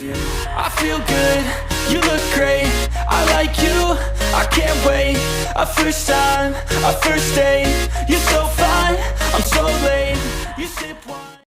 I feel good, you look great, I like you, I can't wait. A first time, a first date, you're so fine, I'm so late. You sip wine.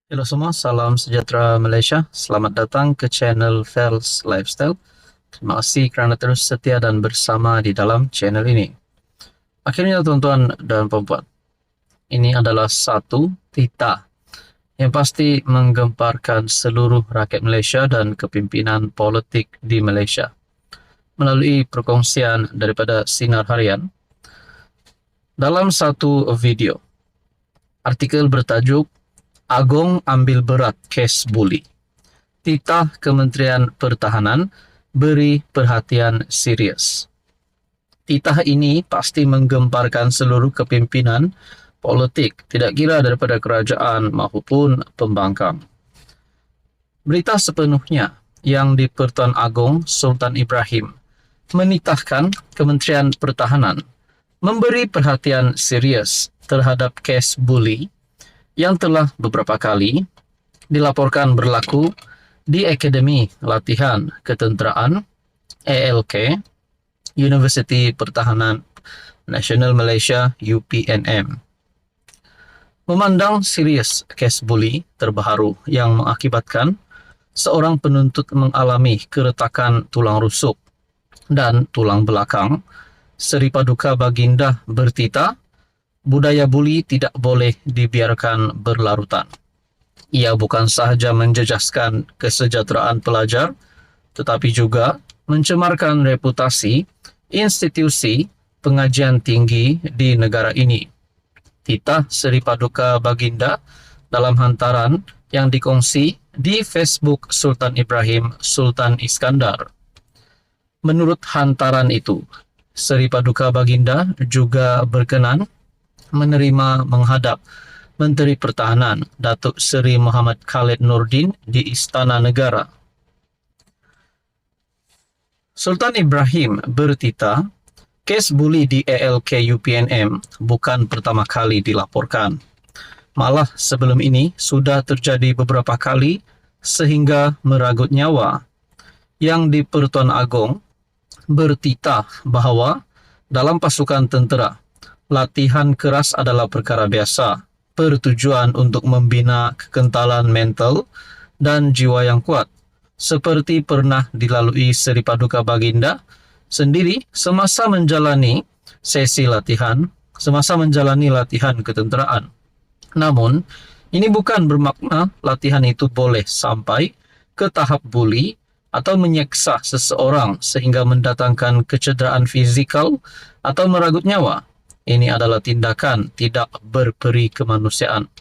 Halo semua, salam sejahtera Malaysia. Selamat datang ke channel Fels Lifestyle. Terima kasih kerana terus setia dan bersama di dalam channel ini. Akhirnya tuan-tuan dan puan-puan, ini adalah satu titah yang pasti menggemparkan seluruh rakyat Malaysia dan kepimpinan politik di Malaysia. Melalui perkongsian daripada Sinar Harian, dalam satu video, artikel bertajuk Agong ambil berat kes buli. Titah Kementerian Pertahanan beri perhatian serius. Titah ini pasti menggemparkan seluruh kepimpinan politik, tidak kira daripada kerajaan maupun pembangkang. Berita sepenuhnya yang di-Pertuan Agong Sultan Ibrahim menitahkan Kementerian Pertahanan memberi perhatian serius terhadap kes buli yang telah beberapa kali dilaporkan berlaku di Akademi Latihan Ketenteraan ALK Universiti Pertahanan Nasional Malaysia UPNM. Memandang serius kes buli terbaru yang mengakibatkan seorang penuntut mengalami keretakan tulang rusuk dan tulang belakang, Seri Paduka Baginda bertitah, budaya buli tidak boleh dibiarkan berlarutan. Ia bukan sahaja menjejaskan kesejahteraan pelajar, tetapi juga mencemarkan reputasi institusi pengajian tinggi di negara ini. Titah Seri Paduka Baginda dalam hantaran yang dikongsi di Facebook Sultan Ibrahim Sultan Iskandar. Menurut hantaran itu, Seri Paduka Baginda juga berkenan menerima menghadap Menteri Pertahanan Datuk Seri Muhammad Khalid Nordin di Istana Negara. Sultan Ibrahim bertitah, kes buli di ALK UPNM bukan pertama kali dilaporkan. Malah sebelum ini sudah terjadi beberapa kali sehingga meragut nyawa. Yang di-Pertuan Agong bertitah bahawa dalam pasukan tentera, latihan keras adalah perkara biasa, bertujuan untuk membina kekentalan mental dan jiwa yang kuat, seperti pernah dilalui Seri Paduka Baginda sendiri semasa menjalani latihan ketenteraan. Namun, ini bukan bermakna latihan itu boleh sampai ke tahap buli atau menyeksa seseorang sehingga mendatangkan kecederaan fizikal atau meragut nyawa. Ini adalah tindakan tidak berperi kemanusiaan.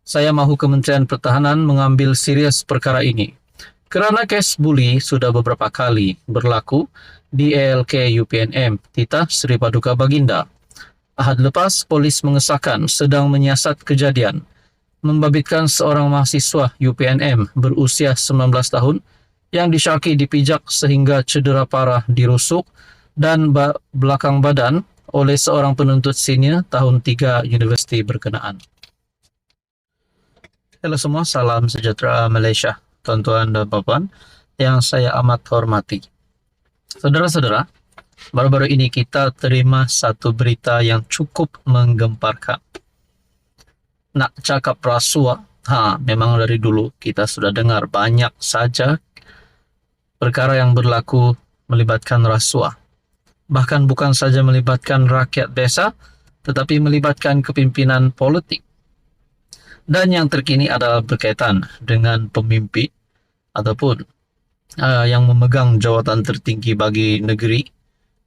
Saya mahu Kementerian Pertahanan mengambil serius perkara ini. Kerana kes buli sudah beberapa kali berlaku di ALK UPNM, titah Seri Paduka Baginda. Ahad lepas, polis mengesahkan sedang menyiasat kejadian membabitkan seorang mahasiswa UPNM berusia 19 tahun yang disyaki dipijak sehingga cedera parah di rusuk dan belakang badan oleh seorang penuntut senior tahun 3 universiti berkenaan. Halo semua, salam sejahtera Malaysia. Tuan-tuan dan puan-puan yang saya amat hormati. Saudara-saudara, baru-baru ini kita terima satu berita yang cukup menggemparkan. Nak cakap rasuah, memang dari dulu kita sudah dengar banyak saja perkara yang berlaku melibatkan rasuah. Bahkan bukan saja melibatkan rakyat biasa, tetapi melibatkan kepimpinan politik. Dan yang terkini adalah berkaitan dengan pemimpin ataupun yang memegang jawatan tertinggi bagi negeri.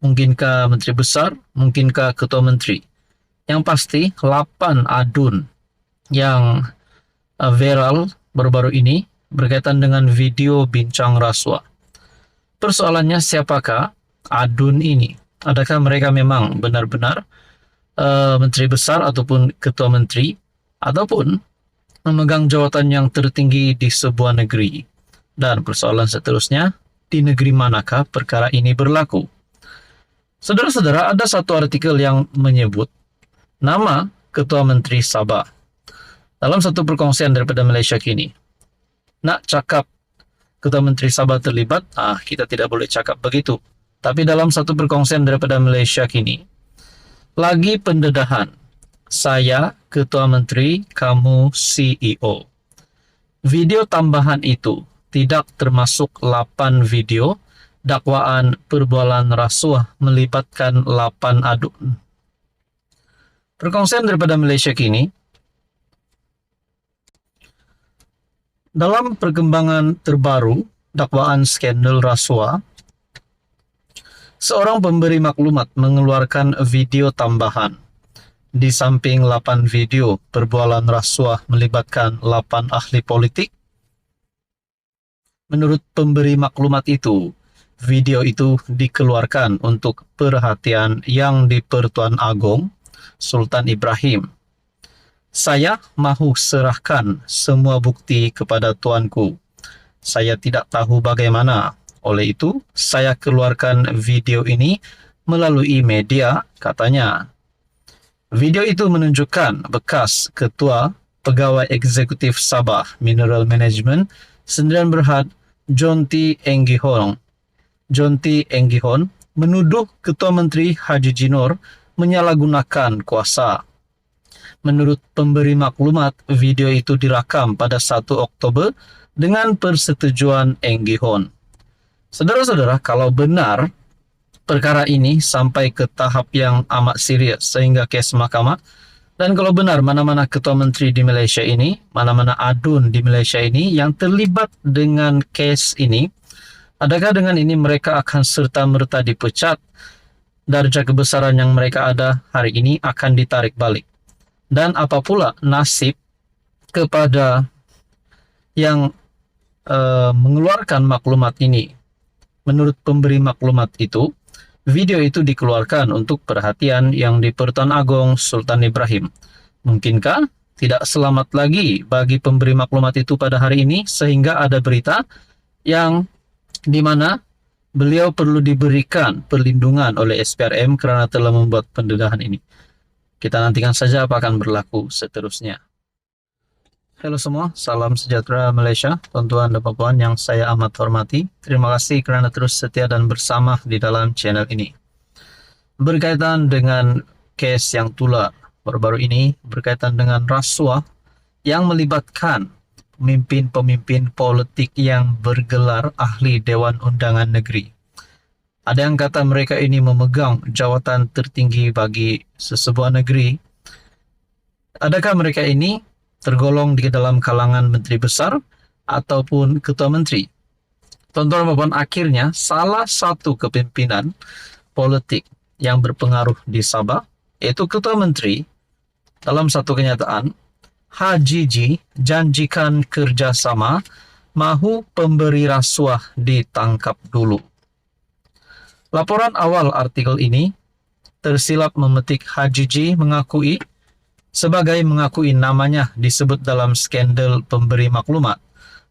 Mungkinkah Menteri Besar, mungkinkah Ketua Menteri. Yang pasti 8 adun yang viral baru-baru ini berkaitan dengan video bincang rasuah. Persoalannya, siapakah adun ini? Adakah mereka memang benar-benar Menteri Besar ataupun Ketua Menteri ataupun memegang jawatan yang tertinggi di sebuah negeri? Dan persoalan seterusnya, di negeri manakah perkara ini berlaku? Saudara-saudara, ada satu artikel yang menyebut nama Ketua Menteri Sabah dalam satu perkongsian daripada Malaysia Kini. nak cakap Ketua Menteri Sabah terlibat, kita tidak boleh cakap begitu. Tapi dalam satu perkongsian daripada Malaysia kini, lagi pendedahan, saya Ketua Menteri, kamu CEO. Video tambahan itu tidak termasuk 8 video dakwaan perbualan rasuah melibatkan 8 adun. Perkongsian daripada Malaysia kini, dalam perkembangan terbaru dakwaan skandal rasuah, seorang pemberi maklumat mengeluarkan video tambahan di samping 8 video perbualan rasuah melibatkan 8 ahli politik. Menurut pemberi maklumat itu, video itu dikeluarkan untuk perhatian Yang di-Pertuan Agong Sultan Ibrahim. Saya mahu serahkan semua bukti kepada tuanku. Saya tidak tahu bagaimana. Oleh itu, saya keluarkan video ini melalui media, katanya. Video itu menunjukkan bekas Ketua Pegawai Eksekutif Sabah Mineral Management Sdn Bhd John T. Enggihon menuduh Ketua Menteri Haji Jinor menyalahgunakan kuasa. Menurut pemberi maklumat, video itu direkam pada 1 Oktober dengan persetujuan Enggihon. Saudara-saudara, kalau benar perkara ini sampai ke tahap yang amat serius sehingga kes mahkamah, dan kalau benar mana-mana Ketua Menteri di Malaysia ini, mana-mana adun di Malaysia ini yang terlibat dengan kes ini, adakah dengan ini mereka akan serta-merta dipecat? Darjah kebesaran yang mereka ada hari ini akan ditarik balik. Dan apa pula nasib kepada yang mengeluarkan maklumat ini? Menurut pemberi maklumat itu, video itu dikeluarkan untuk perhatian Yang di-Pertuan Agong Sultan Ibrahim. Mungkinkah tidak selamat lagi bagi pemberi maklumat itu pada hari ini sehingga ada berita yang di mana beliau perlu diberikan perlindungan oleh SPRM kerana telah membuat pendedahan ini. Kita nantikan saja apa akan berlaku seterusnya. Halo semua, salam sejahtera Malaysia, tuan-tuan dan puan yang saya amat hormati. Terima kasih kerana terus setia dan bersama di dalam channel ini. Berkaitan dengan kes yang tular baru-baru ini, berkaitan dengan rasuah yang melibatkan pemimpin-pemimpin politik yang bergelar ahli Dewan Undangan Negeri. Ada yang kata mereka ini memegang jawatan tertinggi bagi sesebuah negeri. Adakah mereka ini tergolong di dalam kalangan menteri besar ataupun ketua menteri? Tuan-tuan dan puan, akhirnya salah satu kepimpinan politik yang berpengaruh di Sabah, yaitu ketua menteri, dalam satu kenyataan, Haji Ji janjikan kerjasama, mahu pemberi rasuah ditangkap dulu. Laporan awal artikel ini tersilap memetik Haji Ji mengakui namanya disebut dalam skandal pemberi maklumat.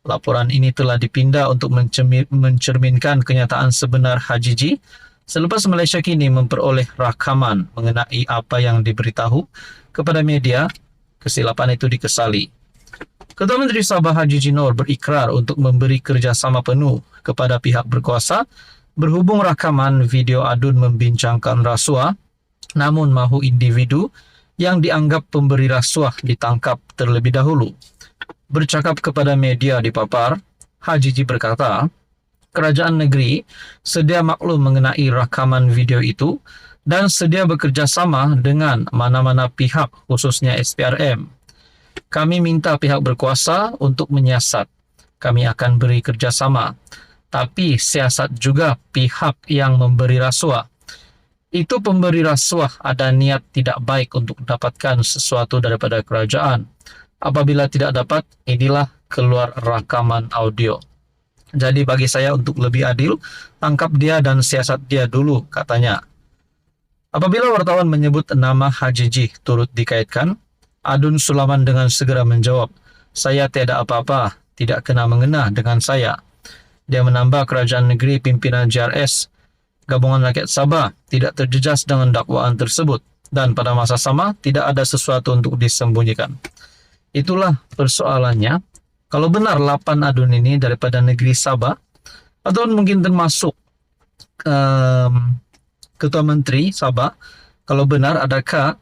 Laporan ini telah dipindah untuk mencerminkan kenyataan sebenar Haji Ji selepas Malaysia kini memperoleh rakaman mengenai apa yang diberitahu kepada media. Kesilapan itu dikesali. Ketua Menteri Sabah Haji Jinor berikrar untuk memberi kerjasama penuh kepada pihak berkuasa berhubung rakaman video adun membincangkan rasuah, namun mahu individu yang dianggap pemberi rasuah ditangkap terlebih dahulu. Bercakap kepada media di Papar, Haji Ji berkata, kerajaan negeri sedia maklum mengenai rakaman video itu dan sedia bekerjasama dengan mana-mana pihak khususnya SPRM. Kami minta pihak berkuasa untuk menyiasat. Kami akan beri kerjasama. Tapi siasat juga pihak yang memberi rasuah. Itu pemberi rasuah ada niat tidak baik untuk dapatkan sesuatu daripada kerajaan. Apabila tidak dapat, inilah keluar rakaman audio. Jadi bagi saya untuk lebih adil, tangkap dia dan siasat dia dulu, katanya. Apabila wartawan menyebut nama Haji Ji turut dikaitkan, Adun Sulaman dengan segera menjawab, saya tiada apa-apa, tidak kena mengena dengan saya. Dia menambah kerajaan negeri pimpinan JRS, Gabungan Rakyat Sabah, tidak terjejas dengan dakwaan tersebut dan pada masa sama tidak ada sesuatu untuk disembunyikan. Itulah persoalannya. Kalau benar 8 adun ini daripada negeri Sabah, atau mungkin termasuk Ketua Menteri Sabah, kalau benar, adakah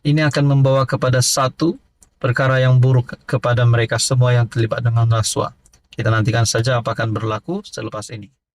ini akan membawa kepada satu perkara yang buruk kepada mereka semua yang terlibat dengan rasuah? Kita nantikan saja apa akan berlaku selepas ini.